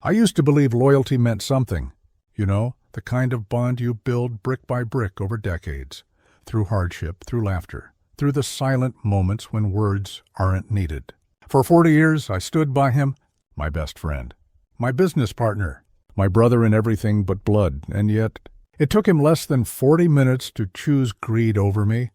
I used to believe loyalty meant something. You know, the kind of bond you build brick by brick over decades, through hardship, through laughter, through the silent moments when words aren't needed. For 40 years, I stood by him, my best friend, my business partner, my brother in everything but blood, and yet it took him less than 40 minutes to choose greed over me.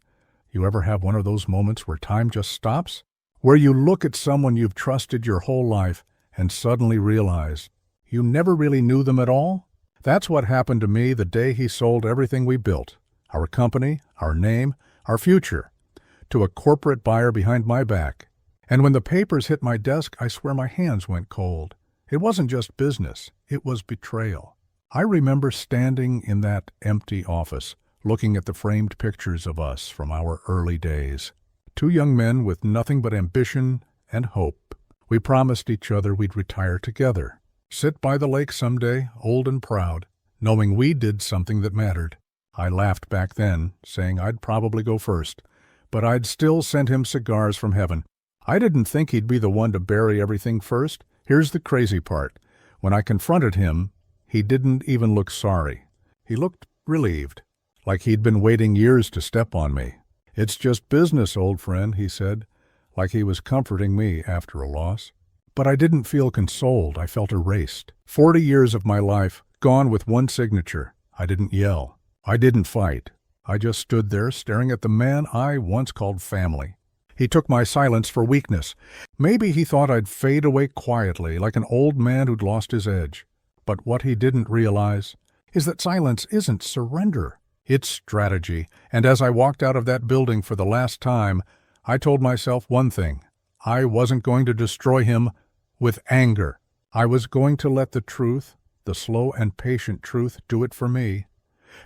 You ever have one of those moments where time just stops? Where you look at someone you've trusted your whole life and suddenly realize you never really knew them at all? That's what happened to me the day he sold everything we built, our company, our name, our future, to a corporate buyer behind my back. And when the papers hit my desk, I swear my hands went cold. It wasn't just business, it was betrayal. I remember standing in that empty office, looking at the framed pictures of us from our early days. Two young men with nothing but ambition and hope. We promised each other we'd retire together, sit by the lake someday, old and proud, knowing we did something that mattered. I laughed back then, saying I'd probably go first, but I'd still send him cigars from heaven. I didn't think he'd be the one to bury everything first. Here's the crazy part. When I confronted him, he didn't even look sorry. He looked relieved, like he'd been waiting years to step on me. "It's just business, old friend," he said, like he was comforting me after a loss. But I didn't feel consoled. I felt erased. 40 years of my life, gone with one signature. I didn't yell. I didn't fight. I just stood there staring at the man I once called family. He took my silence for weakness. Maybe he thought I'd fade away quietly, like an old man who'd lost his edge. But what he didn't realize is that silence isn't surrender. It's strategy. And as I walked out of that building for the last time, I told myself one thing. I wasn't going to destroy him with anger. I was going to let the truth, the slow and patient truth, do it for me.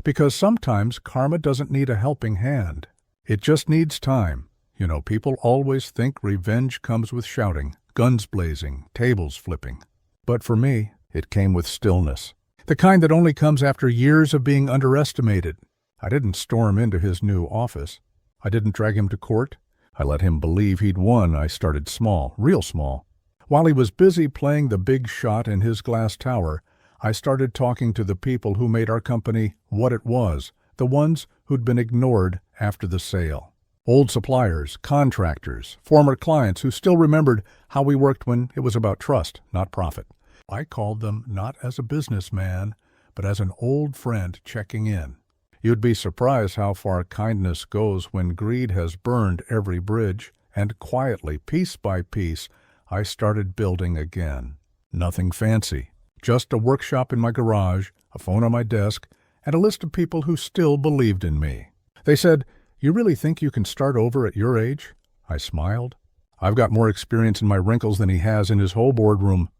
Because sometimes karma doesn't need a helping hand. It just needs time. You know, people always think revenge comes with shouting, guns blazing, tables flipping. But for me, it came with stillness. The kind that only comes after years of being underestimated. I didn't storm into his new office. I didn't drag him to court. I let him believe he'd won. I started small, real small. While he was busy playing the big shot in his glass tower, I started talking to the people who made our company what it was, the ones who'd been ignored after the sale. Old suppliers, contractors, former clients who still remembered how we worked when it was about trust, not profit. I called them not as a businessman, but as an old friend checking in. You'd be surprised how far kindness goes when greed has burned every bridge, and quietly, piece by piece, I started building again. Nothing fancy, just a workshop in my garage, a phone on my desk, and a list of people who still believed in me. They said, "You really think you can start over at your age?" I smiled. "I've got more experience in my wrinkles than he has in his whole boardroom."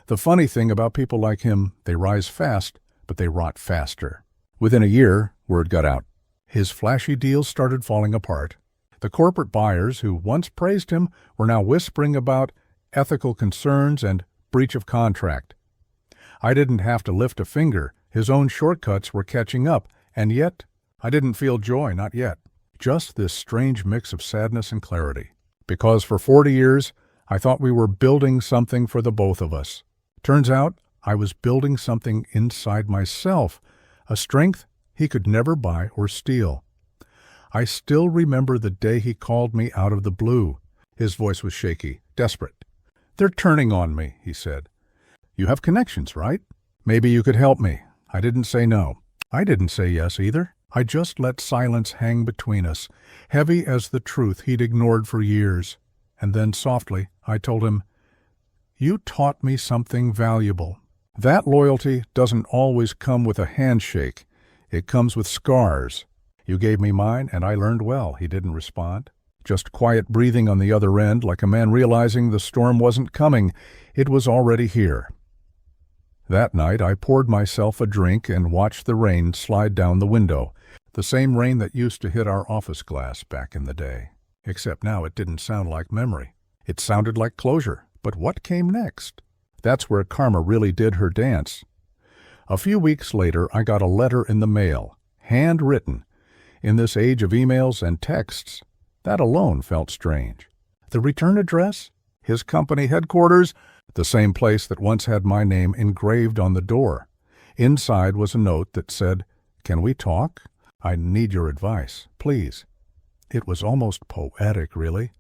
The funny thing about people like him, they rise fast, but they rot faster. Within a year, word got out. His flashy deals started falling apart. The corporate buyers who once praised him were now whispering about ethical concerns and breach of contract. I didn't have to lift a finger. His own shortcuts were catching up, and yet I didn't feel joy, not yet. Just this strange mix of sadness and clarity. Because for 40 years, I thought we were building something for the both of us. Turns out, I was building something inside myself, a strength he could never buy or steal. I still remember the day he called me out of the blue. His voice was shaky, desperate. "They're turning on me," he said. "You have connections, right? Maybe you could help me." I didn't say no. I didn't say yes either. I just let silence hang between us, heavy as the truth he'd ignored for years. And then softly, I told him, "You taught me something valuable. That loyalty doesn't always come with a handshake. It comes with scars. You gave me mine, and I learned well." He didn't respond. Just quiet breathing on the other end, like a man realizing the storm wasn't coming. It was already here. That night, I poured myself a drink and watched the rain slide down the window, the same rain that used to hit our office glass back in the day. Except now it didn't sound like memory. It sounded like closure. But what came next? That's where karma really did her dance. A few weeks later, I got a letter in the mail, handwritten. In this age of emails and texts, that alone felt strange. The return address? His company headquarters, the same place that once had my name engraved on the door. Inside was a note that said, "Can we talk? I need your advice, please." It was almost poetic, really.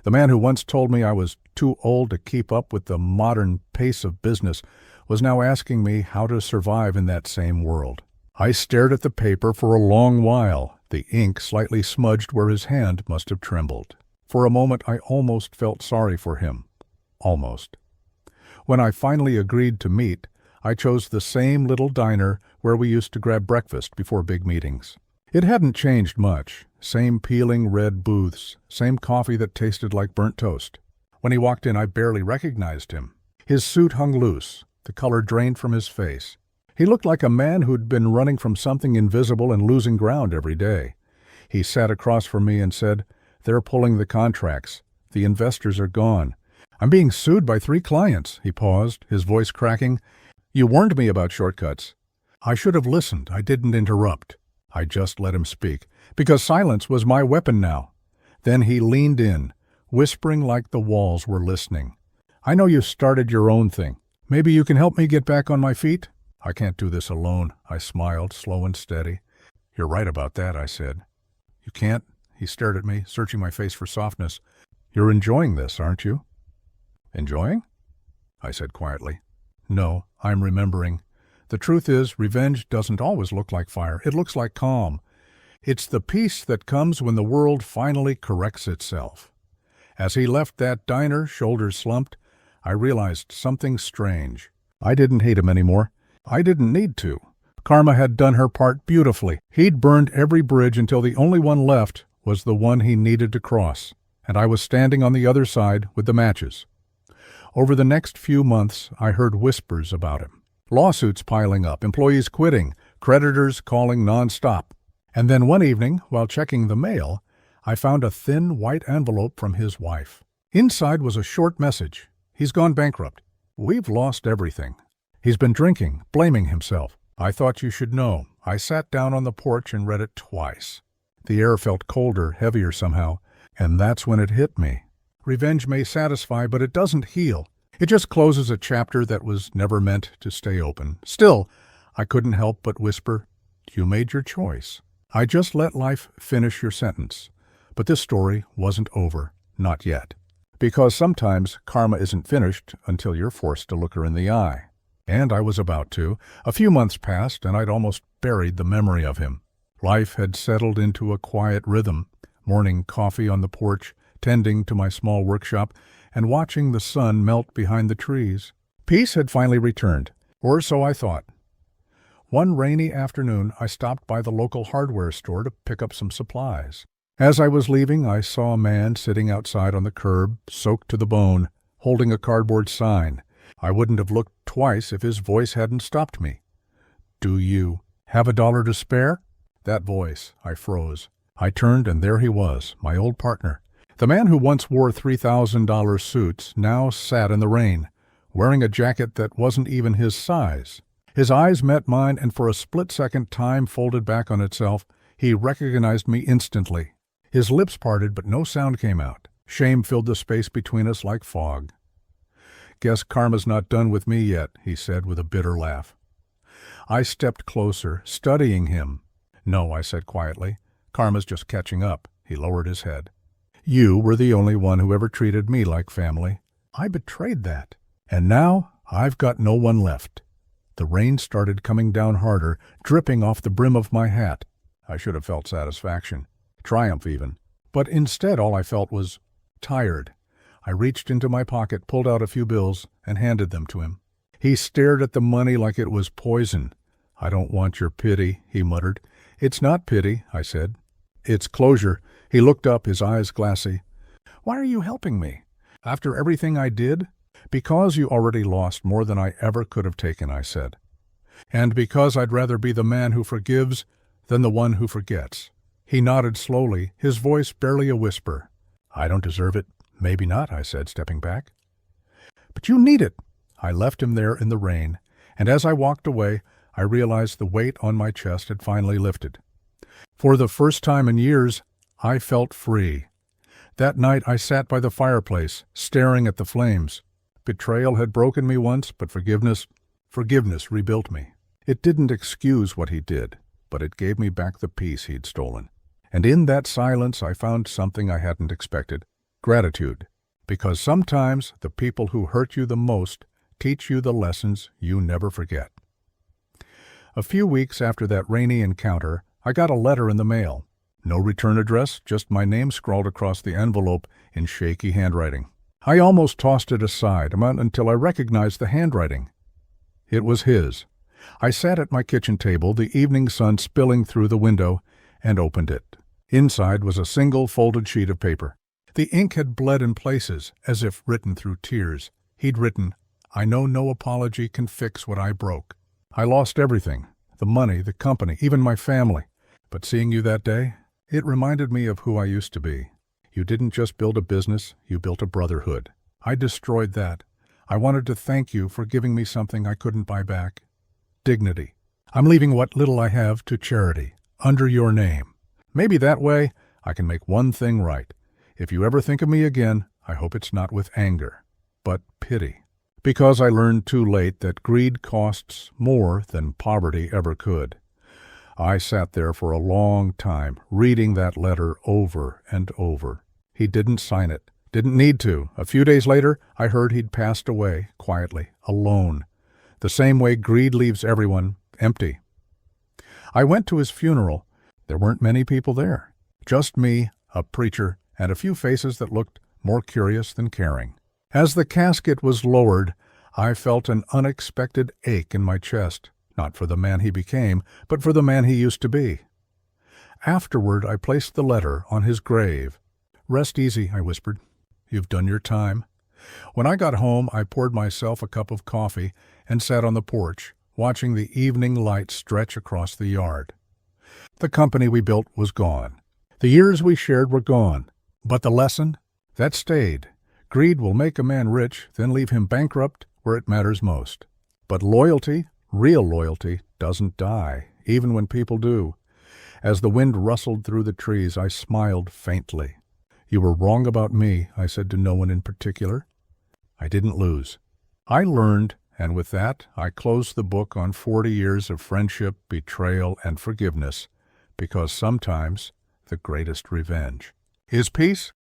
The man who once told me I was too old to keep up with the modern pace of business was now asking me how to survive in that same world. I stared at the paper for a long while, the ink slightly smudged where his hand must have trembled. For a moment I almost felt sorry for him. Almost. When I finally agreed to meet, I chose the same little diner where we used to grab breakfast before big meetings. It hadn't changed much. Same peeling red booths, same coffee that tasted like burnt toast. When he walked in, I barely recognized him. His suit hung loose, the color drained from his face. He looked like a man who'd been running from something invisible and losing ground every day. He sat across from me and said, "They're pulling the contracts. The investors are gone. I'm being sued by 3 clients." He paused, his voice cracking. "You warned me about shortcuts." I should have listened. I didn't interrupt. I just let him speak, because silence was my weapon now. Then he leaned in, whispering like the walls were listening. "I know you started your own thing. Maybe you can help me get back on my feet?" "I can't do this alone," I smiled, slow and steady. "You're right about that," I said. "You can't?" He stared at me, searching my face for softness. "You're enjoying this, aren't you?" "Enjoying?" I said quietly. "No, I'm remembering. The truth is, revenge doesn't always look like fire. It looks like calm. It's the peace that comes when the world finally corrects itself." As he left that diner, shoulders slumped, I realized something strange. I didn't hate him anymore. I didn't need to. Karma had done her part beautifully. He'd burned every bridge until the only one left was the one he needed to cross, and I was standing on the other side with the matches. Over the next few months, I heard whispers about him. Lawsuits piling up, employees quitting, creditors calling nonstop. And then one evening, while checking the mail, I found a thin white envelope from his wife. Inside was a short message. "He's gone bankrupt. We've lost everything. He's been drinking, blaming himself. I thought you should know." I sat down on the porch and read it twice. The air felt colder, heavier somehow, and that's when it hit me. Revenge may satisfy, but it doesn't heal. It just closes a chapter that was never meant to stay open. Still, I couldn't help but whisper, "You made your choice." I just let life finish your sentence. But this story wasn't over. Not yet. Because sometimes karma isn't finished until you're forced to look her in the eye. And I was about to. A few months passed, and I'd almost buried the memory of him. Life had settled into a quiet rhythm. Morning coffee on the porch, tending to my small workshop, and watching the sun melt behind the trees. Peace had finally returned, or so I thought. One rainy afternoon, I stopped by the local hardware store to pick up some supplies. As I was leaving, I saw a man sitting outside on the curb, soaked to the bone, holding a cardboard sign. I wouldn't have looked twice if his voice hadn't stopped me. "Do you have $1 to spare?" That voice, I froze. I turned, and there he was, my old partner. The man who once wore $3,000 suits now sat in the rain, wearing a jacket that wasn't even his size. His eyes met mine, and for a split second time folded back on itself, he recognized me instantly. His lips parted, but no sound came out. Shame filled the space between us like fog. "Guess karma's not done with me yet," he said with a bitter laugh. I stepped closer, studying him. "No," I said quietly. "Karma's just catching up." He lowered his head. "You were the only one who ever treated me like family. I betrayed that. And now I've got no one left." The rain started coming down harder, dripping off the brim of my hat. I should have felt satisfaction, triumph even. But instead all I felt was tired. I reached into my pocket, pulled out a few bills, and handed them to him. He stared at the money like it was poison. "I don't want your pity," he muttered. "It's not pity," I said. "It's closure." He looked up, his eyes glassy. "Why are you helping me? After everything I did?" "Because you already lost more than I ever could have taken," I said. "And because I'd rather be the man who forgives than the one who forgets." He nodded slowly, his voice barely a whisper. "I don't deserve it." "Maybe not," I said, stepping back. "But you need it." I left him there in the rain, and as I walked away, I realized the weight on my chest had finally lifted. For the first time in years, I felt free. That night I sat by the fireplace, staring at the flames. Betrayal had broken me once, but forgiveness rebuilt me. It didn't excuse what he did, but it gave me back the peace he'd stolen. And in that silence I found something I hadn't expected: gratitude. Because sometimes the people who hurt you the most teach you the lessons you never forget. A few weeks after that rainy encounter, I got a letter in the mail. No return address, just my name scrawled across the envelope in shaky handwriting. I almost tossed it aside until I recognized the handwriting. It was his. I sat at my kitchen table, the evening sun spilling through the window, and opened it. Inside was a single folded sheet of paper. The ink had bled in places, as if written through tears. He'd written, "I know no apology can fix what I broke. I lost everything, the money, the company, even my family. But seeing you that day, it reminded me of who I used to be. You didn't just build a business, you built a brotherhood. I destroyed that. I wanted to thank you for giving me something I couldn't buy back. Dignity. I'm leaving what little I have to charity, under your name. Maybe that way I can make one thing right. If you ever think of me again, I hope it's not with anger, but pity. Because I learned too late that greed costs more than poverty ever could." I sat there for a long time, reading that letter over and over. He didn't sign it. Didn't need to. A few days later, I heard he'd passed away, quietly, alone. The same way greed leaves everyone empty. I went to his funeral. There weren't many people there. Just me, a preacher, and a few faces that looked more curious than caring. As the casket was lowered, I felt an unexpected ache in my chest, not for the man he became, but for the man he used to be. Afterward, I placed the letter on his grave. "Rest easy," I whispered. "You've done your time." When I got home, I poured myself a cup of coffee and sat on the porch, watching the evening light stretch across the yard. The company we built was gone. The years we shared were gone. But the lesson? That stayed. Greed will make a man rich, then leave him bankrupt where it matters most. But loyalty, real loyalty, doesn't die, even when people do. As the wind rustled through the trees, I smiled faintly. "You were wrong about me," I said to no one in particular. I didn't lose. I learned, and with that, I closed the book on 40 years of friendship, betrayal, and forgiveness, because sometimes the greatest revenge is peace.